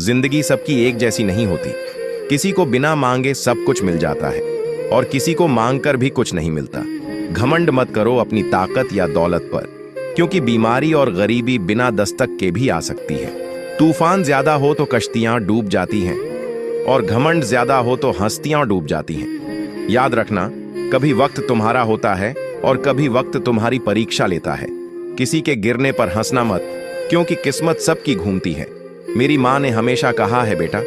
जिंदगी सबकी एक जैसी नहीं होती। किसी को बिना मांगे सब कुछ मिल जाता है और किसी को मांगकर भी कुछ नहीं मिलता। घमंड मत करो अपनी ताकत या दौलत पर, क्योंकि बीमारी और गरीबी बिना दस्तक के भी आ सकती है। तूफान ज्यादा हो तो कश्तियां डूब जाती हैं और घमंड ज्यादा हो तो हस्तियां डूब जाती हैं। याद रखना, कभी वक्त तुम्हारा होता है और कभी वक्त तुम्हारी परीक्षा लेता है। किसी के गिरने पर हंसना मत, क्योंकि किस्मत सबकी घूमती है। मेरी माँ ने हमेशा कहा है, बेटा,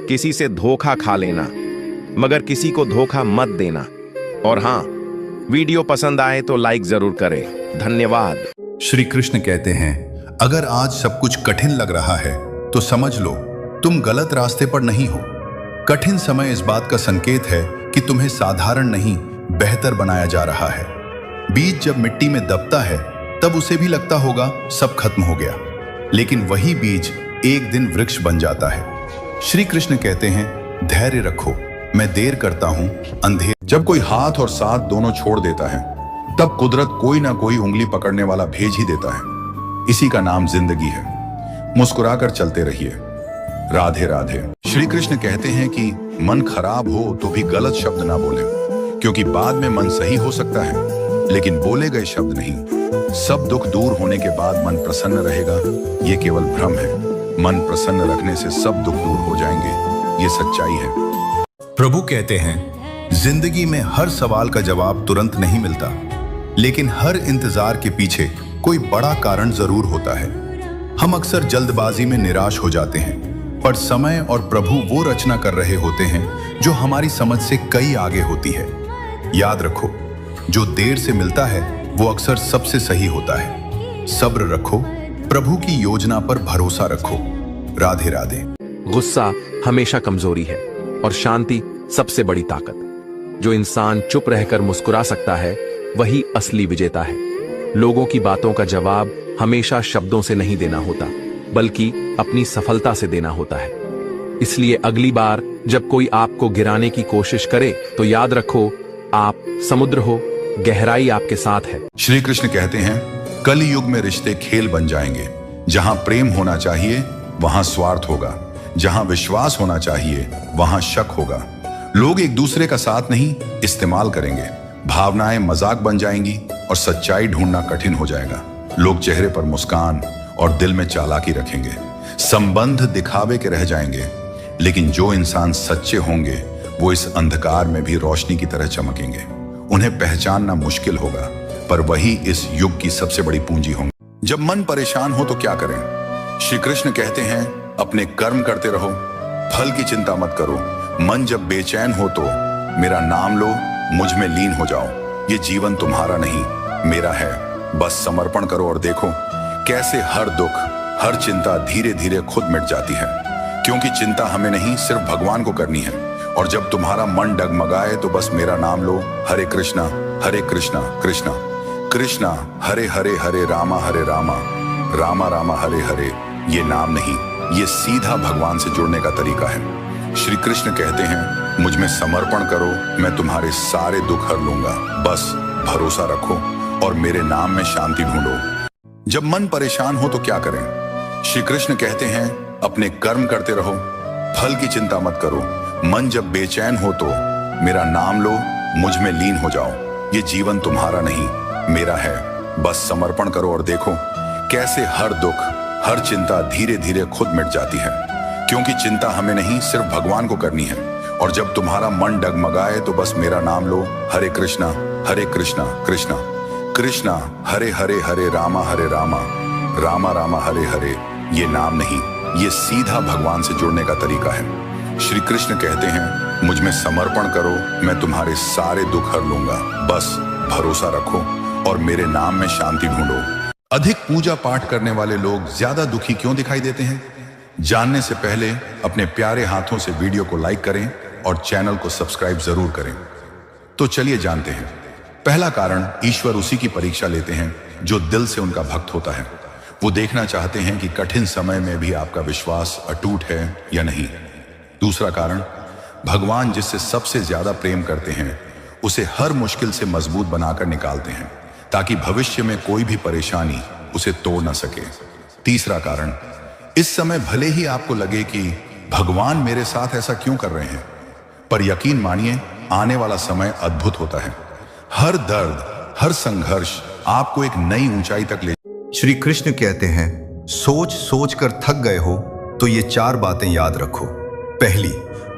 किसी से धोखा खा लेना मगर किसी को धोखा मत देना। और हाँ, वीडियो पसंद आए तो लाइक जरूर करें। धन्यवाद। श्री कृष्ण कहते हैं, अगर आज सब कुछ कठिन लग रहा है तो समझ लो तुम गलत रास्ते पर नहीं हो। कठिन समय इस बात का संकेत है कि तुम्हें साधारण नहीं, बेहतर बनाया जा रहा है। बीज जब मिट्टी में दबता है तब उसे भी लगता होगा सब खत्म हो गया, लेकिन वही बीज एक दिन वृक्ष बन जाता है। श्री कृष्ण कहते हैं, धैर्य रखो, मैं देर करता हूं अंधेर। जब कोई हाथ और साथ दोनों छोड़ देता है तब कुदरत कोई ना कोई उंगली पकड़ने वाला भेज ही देता है। इसी का नाम जिंदगी है। मुस्कुराकर चलते रहिए। राधे राधे। श्री कृष्ण कहते हैं कि मन खराब हो तो भी गलत शब्द ना बोले, क्योंकि बाद में मन सही हो सकता है लेकिन बोले गए शब्द नहीं। सब दुख दूर होने के बाद मन प्रसन्न रहेगा, ये केवल भ्रम है। मन प्रसन्न रखने से सब दुख दूर हो जाएंगे, ये सच्चाई है। प्रभु कहते हैं, जिंदगी में हर सवाल का जवाब तुरंत नहीं मिलता, लेकिन हर इंतजार के पीछे कोई बड़ा कारण जरूर होता है। हम अक्सर जल्दबाजी में निराश हो जाते हैं, पर समय और प्रभु वो रचना कर रहे होते हैं जो हमारी समझ से कई आगे होती है। याद रखो, जो देर से मिलता है वो अक्सर सबसे सही होता है। सब्र रखो, प्रभु की योजना पर भरोसा रखो। राधे राधे। गुस्सा हमेशा कमजोरी है और शांति सबसे बड़ी ताकत। जो इंसान चुप रहकर मुस्कुरा सकता है वही असली विजेता है। लोगों की बातों का जवाब हमेशा शब्दों से नहीं देना होता, बल्कि अपनी सफलता से देना होता है। इसलिए अगली बार जब कोई आपको गिराने की कोशिश करे तो याद रखो, आप समुद्र हो, गहराई आपके साथ है। श्री कृष्ण कहते हैं, कलि युग में रिश्ते खेल बन जाएंगे। जहां प्रेम होना चाहिए वहां स्वार्थ होगा, जहां विश्वास होना चाहिए वहां शक होगा। लोग एक दूसरे का साथ नहीं, इस्तेमाल करेंगे। भावनाएं मजाक बन जाएंगी और सच्चाई ढूंढना कठिन हो जाएगा। लोग चेहरे पर मुस्कान और दिल में चालाकी रखेंगे। संबंध दिखावे के रह जाएंगे, लेकिन जो इंसान सच्चे होंगे वो इस अंधकार में भी रोशनी की तरह चमकेंगे। उन्हें पहचानना मुश्किल होगा, पर वही इस युग की सबसे बड़ी पूंजी होंगे। जब मन परेशान हो तो क्या करें? श्री कृष्ण कहते हैं, अपने कर्म करते रहो, फल की चिंता मत करो। मन जब बेचैन हो तो मेरा नाम लो, मुझ में लीन हो जाओ। ये जीवन तुम्हारा नहीं, मेरा है। बस समर्पण करो और देखो कैसे हर दुख, हर चिंता धीरे धीरे खुद मिट जाती है। क्योंकि चिंता हमें नहीं, सिर्फ भगवान को करनी है। और जब तुम्हारा मन डगमगाए तो बस मेरा नाम लो, हरे कृष्णा कृष्णा कृष्णा हरे हरे, हरे रामा रामा रामा हरे हरे। ये नाम नहीं, ये सीधा भगवान से जुड़ने का तरीका है। श्री कृष्ण कहते हैं, मुझ में समर्पण करो, मैं तुम्हारे सारे दुख हर लूंगा। बस भरोसा रखो और मेरे नाम में शांति ढूंढो। जब मन परेशान हो तो क्या करें? श्री कृष्ण कहते हैं, अपने कर्म करते रहो, फल की चिंता मत करो। मन जब बेचैन हो तो मेरा नाम लो, मुझ में लीन हो जाओ। ये जीवन तुम्हारा नहीं, मेरा है। बस समर्पण करो और देखो कैसे हर दुख, हर चिंता धीरे धीरे खुद मिट जाती है। क्योंकि चिंता हमें नहीं, सिर्फ भगवान को करनी है। और जब तुम्हारा मन डगमगाए तो बस मेरा नाम लो, हरे कृष्णा कृष्णा कृष्णा हरे हरे, हरे रामा रामा हरे हरे। ये नाम नहीं, ये सीधा भगवान से जुड़ने का तरीका है। श्री कृष्ण कहते हैं, मुझ में समर्पण करो, मैं तुम्हारे सारे दुख हर लूंगा। बस भरोसा रखो और मेरे नाम में शांति ढूंढो। अधिक पूजा पाठ करने वाले लोग ज्यादा दुखी क्यों दिखाई देते हैं? जानने से पहले अपने प्यारे हाथों से वीडियो को लाइक करें और चैनल को सब्सक्राइब जरूर करें। तो चलिए जानते हैं। पहला कारण, ईश्वर उसी की परीक्षा लेते हैं जो दिल से उनका भक्त होता है। वो देखना चाहते हैं कि कठिन समय में भी आपका विश्वास अटूट है या नहीं। दूसरा कारण, भगवान जिससे सबसे ज्यादा प्रेम करते हैं उसे हर मुश्किल से मजबूत बनाकर निकालते हैं, ताकि भविष्य में कोई भी परेशानी उसे तोड़ न सके। तीसरा कारण, इस समय भले ही आपको लगे कि भगवान मेरे साथ ऐसा क्यों कर रहे हैं, पर यकीन मानिए आने वाला समय अद्भुत होता है। हर दर्द, हर संघर्ष आपको एक नई ऊंचाई तक ले। श्री कृष्ण कहते हैं, सोच सोच कर थक गए हो तो ये 4 बातें याद रखो। पहली,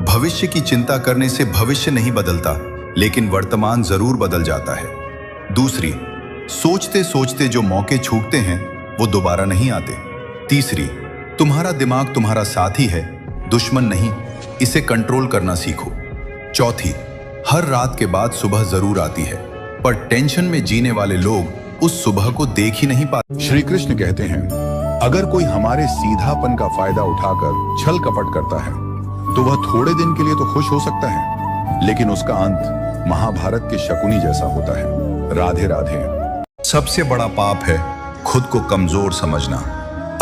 भविष्य की चिंता करने से भविष्य नहीं बदलता, लेकिन वर्तमान जरूर बदल जाता है। दूसरी, सोचते सोचते जो मौके छूटते हैं वो दोबारा नहीं आते। तीसरी, तुम्हारा दिमाग तुम्हारा साथी है, दुश्मन नहीं, इसे कंट्रोल करना सीखो। चौथी, हर रात के बाद सुबह जरूर आती है, पर टेंशन में जीने वाले लोग उस सुबह को देख ही नहीं पाते। श्री कृष्ण कहते हैं, अगर कोई हमारे सीधापन का फायदा उठाकर छल कपट करता है तो वह थोड़े दिन के लिए तो खुश हो सकता है, लेकिन उसका अंत महाभारत के शकुनी जैसा होता है। राधे राधे। सबसे बड़ा पाप है खुद को कमजोर समझना।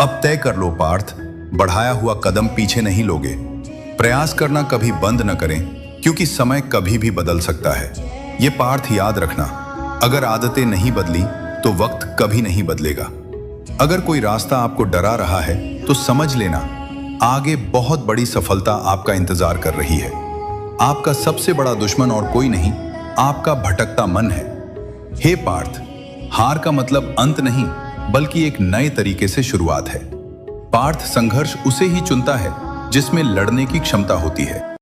अब तय कर लो पार्थ, बढ़ाया हुआ कदम पीछे नहीं लोगे। प्रयास करना कभी बंद न करें, क्योंकि समय कभी भी बदल सकता है। ये पार्थ याद रखना, अगर आदतें नहीं बदली तो वक्त कभी नहीं बदलेगा। अगर कोई रास्ता आपको डरा रहा है तो समझ लेना आगे बहुत बड़ी सफलता आपका इंतजार कर रही है। आपका सबसे बड़ा दुश्मन और कोई नहीं, आपका भटकता मन है। हे पार्थ, हार का मतलब अंत नहीं, बल्कि एक नए तरीके से शुरुआत है। पार्थ संघर्ष उसे ही चुनता है जिसमें लड़ने की क्षमता होती है।